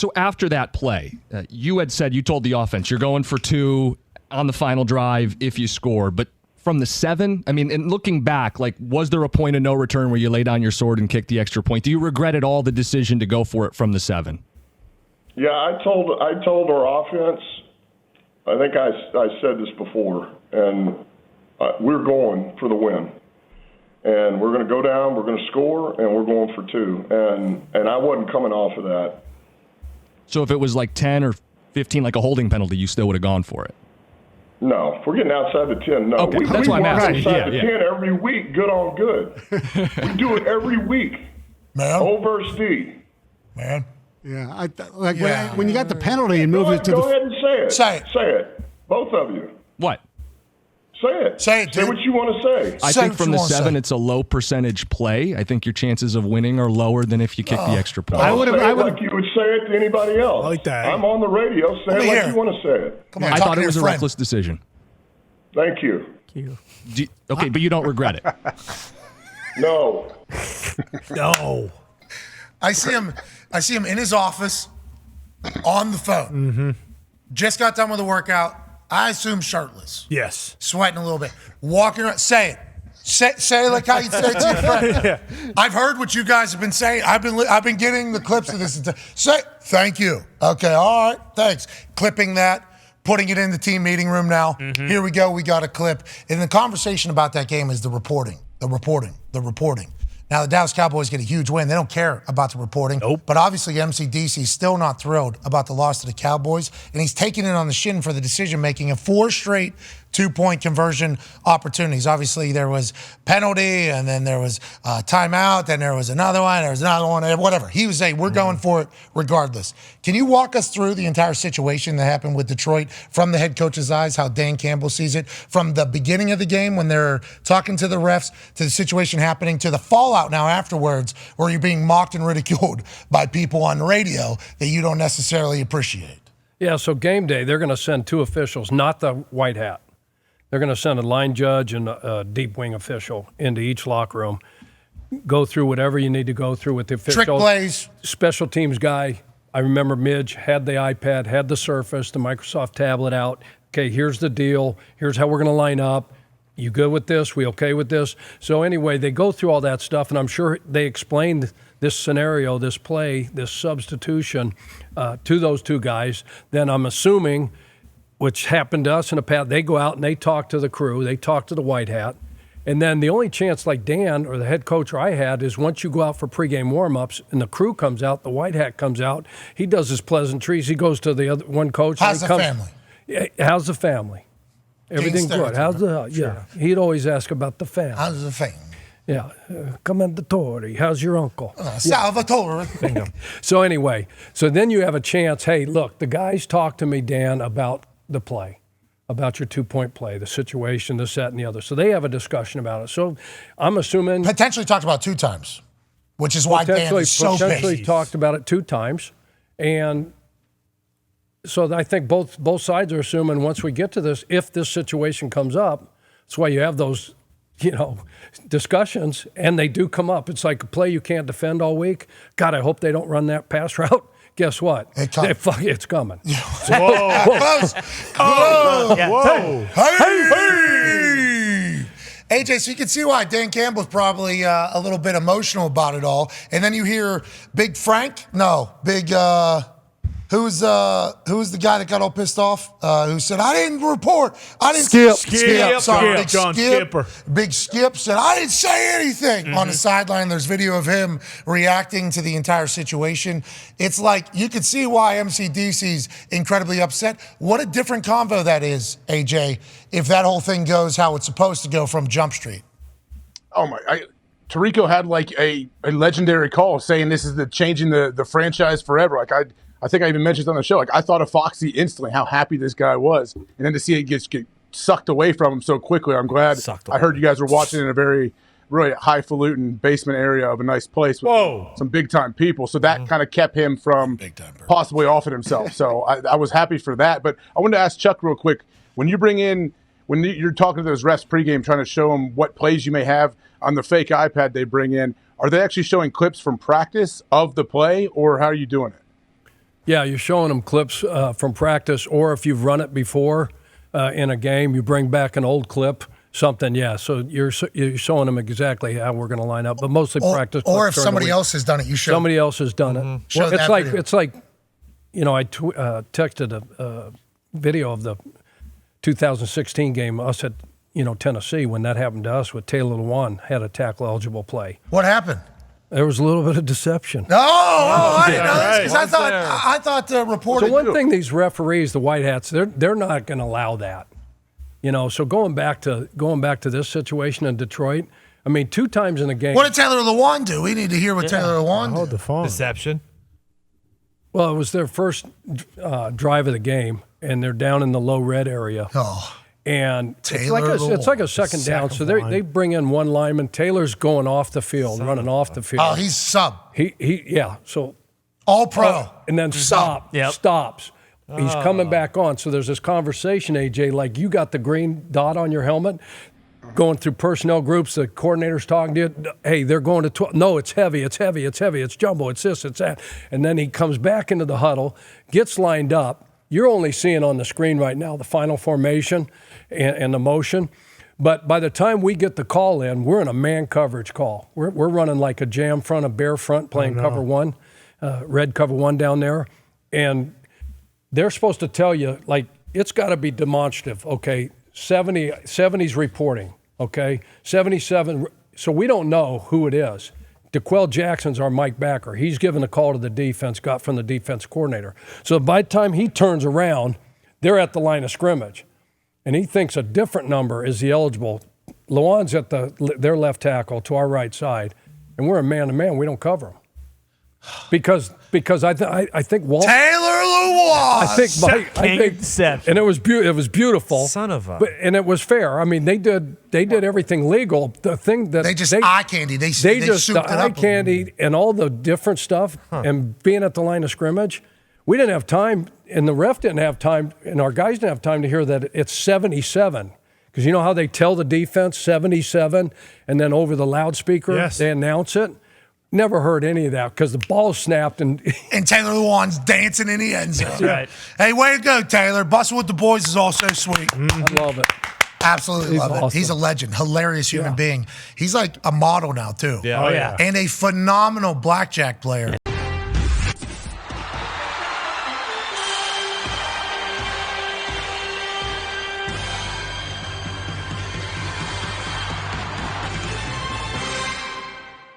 So after that play, you had said, you told the offense, you're going for 2 on the final drive if you score. But from the 7, I mean, and looking back, like, was there a point of no return where you lay down your sword and kicked the extra point? Do you regret at all the decision to go for it from the 7? Yeah, I told our offense, I think I said this before, and we're going for the win. And we're going to go down, we're going to score, and we're going for 2. And I wasn't coming off of that. So if it was like 10 or 15, like a holding penalty, you still would have gone for it? No, if we're getting outside the 10, no. Okay, that's why I'm asking. Outside the 10 every week, good on good. We do it every week. Man. O versus D. Man. Yeah, when you got the penalty and moved it to Go ahead and say it. Say it. Say it. Both of you. What? Say it. Say it, dude. Say what you want to say. I think from the 7, it's a low percentage play. I think your chances of winning are lower than if you kick the extra point. I would like you would say it to anybody else. I like that. I'm on the radio. Say it like you want to say it. Come on, I talk thought to it your was a friend. reckless decision. Thank you. Okay, but you don't regret it. No. No. I see him in his office on the phone. Mm-hmm. Just got done with a workout. I assume shirtless. Yes. Sweating a little bit. Walking around. Say it. Say it like how you say it to your friend. Yeah. I've heard what you guys have been saying. I've been getting the clips of this. Say thank you. Okay. All right. Thanks. Clipping that. Putting it in the team meeting room now. Mm-hmm. Here we go. We got a clip. And the conversation about that game is the reporting. Now, the Dallas Cowboys get a huge win. They don't care about the reporting. Nope. But obviously, MCDC is still not thrilled about the loss to the Cowboys. And he's taking it on the shin for the decision-making of 4 straight 2-point conversion opportunities. Obviously, there was penalty, and then there was timeout, then there was another one, whatever. He was saying, we're going for it regardless. Can you walk us through the entire situation that happened with Detroit from the head coach's eyes, how Dan Campbell sees it, from the beginning of the game when they're talking to the refs, to the situation happening, to the fallout now afterwards where you're being mocked and ridiculed by people on the radio that you don't necessarily appreciate? Yeah, so game day, they're going to send 2 officials, not the white hat. They're going to send a line judge and a deep wing official into each locker room. Go through whatever you need to go through with the official. Trick plays. Special teams guy. I remember Midge had the iPad, had the Surface, the Microsoft tablet out. Okay, here's the deal. Here's how we're going to line up. You good with this? We okay with this? So anyway, they go through all that stuff, and I'm sure they explained this scenario, this play, this substitution to those 2 guys. Then I'm assuming, which happened to us in the past, they go out and they talk to the crew, they talk to the white hat. And then the only chance, like Dan or the head coach or I had, is once you go out for pregame warm-ups and the crew comes out, the white hat comes out, he does his pleasantries, he goes to the other one coach. How's the family? Yeah, how's the family? Everything good. How's the yeah? He'd always ask about the family. How's the family? Yeah, Commendatore. How's your uncle? Salvatore. Bingo. So anyway, so then you have a chance. Hey, look, the guys talked to me, Dan, about the play, about your 2-point play, the situation, this, that, and the other. So they have a discussion about it. So I'm assuming Potentially talked about 2 times, which is why Dan is so potentially pissed. talked about it 2 times, and so I think both sides are assuming once we get to this, if this situation comes up, that's why you have those, discussions, and they do come up. It's like a play you can't defend all week. God, I hope they don't run that pass route. Guess what? It's coming. Whoa. Close. Whoa. Hey. AJ, so you can see why Dan Campbell's probably a little bit emotional about it all. And then you hear Big Frank. No, Big. Who's the guy that got all pissed off? Who said, I didn't report. I didn't Skip. Sorry, Big John Skipper. Big Skip said, I didn't say anything on the sideline. There's video of him reacting to the entire situation. It's like you could see why MCDC's incredibly upset. What a different convo that is, AJ, if that whole thing goes how it's supposed to go from Jump Street. Oh, my. Tirico had like a legendary call saying this is changing the franchise forever. Like, I think I even mentioned on the show, like I thought of Foxy instantly, how happy this guy was. And then to see it get sucked away from him so quickly, I'm glad. I heard you guys were watching in a very, really highfalutin basement area of a nice place with some big-time people. So that kind of kept him from possibly offing himself. So I was happy for that. But I wanted to ask Chuck real quick, when you're talking to those refs pregame, trying to show them what plays you may have on the fake iPad they bring in, are they actually showing clips from practice of the play, or how are you doing it? Yeah, you're showing them clips from practice, or if you've run it before in a game, you bring back an old clip. Something, yeah. So you're showing them exactly how we're going to line up, but mostly practice. Or if somebody else has done it, you show. Somebody else has done it. Show Well, that it's like, I texted a video of the 2016 game, us at Tennessee, when that happened to us with Taylor Lewan had a tackle eligible play. What happened? There was a little bit of deception. I didn't know this because I thought the reporter. So one thing, these referees, the white hats, they're not going to allow that. So going back to this situation in Detroit, I mean, 2 times in a game. What did Taylor Lewan do? We need to hear what Taylor Lewan did. Hold the phone. Deception. Well, it was their first drive of the game, and they're down in the low red area. Oh, And it's Taylor like a second down. So they bring in one lineman. Taylor's going off the field, running off the field. oh, he's sub. So All pro. and then stops. He's coming back on. So there's this conversation, AJ, like you got the green dot on your helmet, going through personnel groups, the coordinator's talking to you. Hey, they're going to 12. No, it's heavy, it's jumbo, it's this, it's that. And then he comes back into the huddle, gets lined up. You're only seeing on the screen right now the final formation and the motion. But by the time we get the call in, we're in a man coverage call. We're running like a jam front, a bear front, playing cover one, red cover one down there. And they're supposed to tell you, like, it's got to be demonstrative, okay? 70's reporting, okay? 77, so we don't know who it is. DeQuell Jackson's our Mike Backer. He's given a call to the defense, got from the defense coordinator. So by the time he turns around, they're at the line of scrimmage. And he thinks a different number is the eligible. Lewan's at their left tackle to our right side, and we're a man-to-man. We don't cover him. Because I think Walt Taylor Lewan. I think deception. and it was beautiful. Son of a. And it was fair. I mean, they did everything legal. The thing that They just eye candy. They just souped the it eye up. candy and all the different stuff and being at the line of scrimmage. We didn't have time, and the ref didn't have time, and our guys didn't have time to hear that it's 77. Because you know how they tell the defense 77, and then over the loudspeaker they announce it. Never heard any of that because the ball snapped and Taylor Lewan's dancing in the end zone. That's right. Hey, way to go, Taylor. Busting with the boys is also sweet. I love it. Absolutely love it. awesome. He's a legend, hilarious human being. He's like a model now, too. Yeah. Oh, yeah. And a phenomenal blackjack player.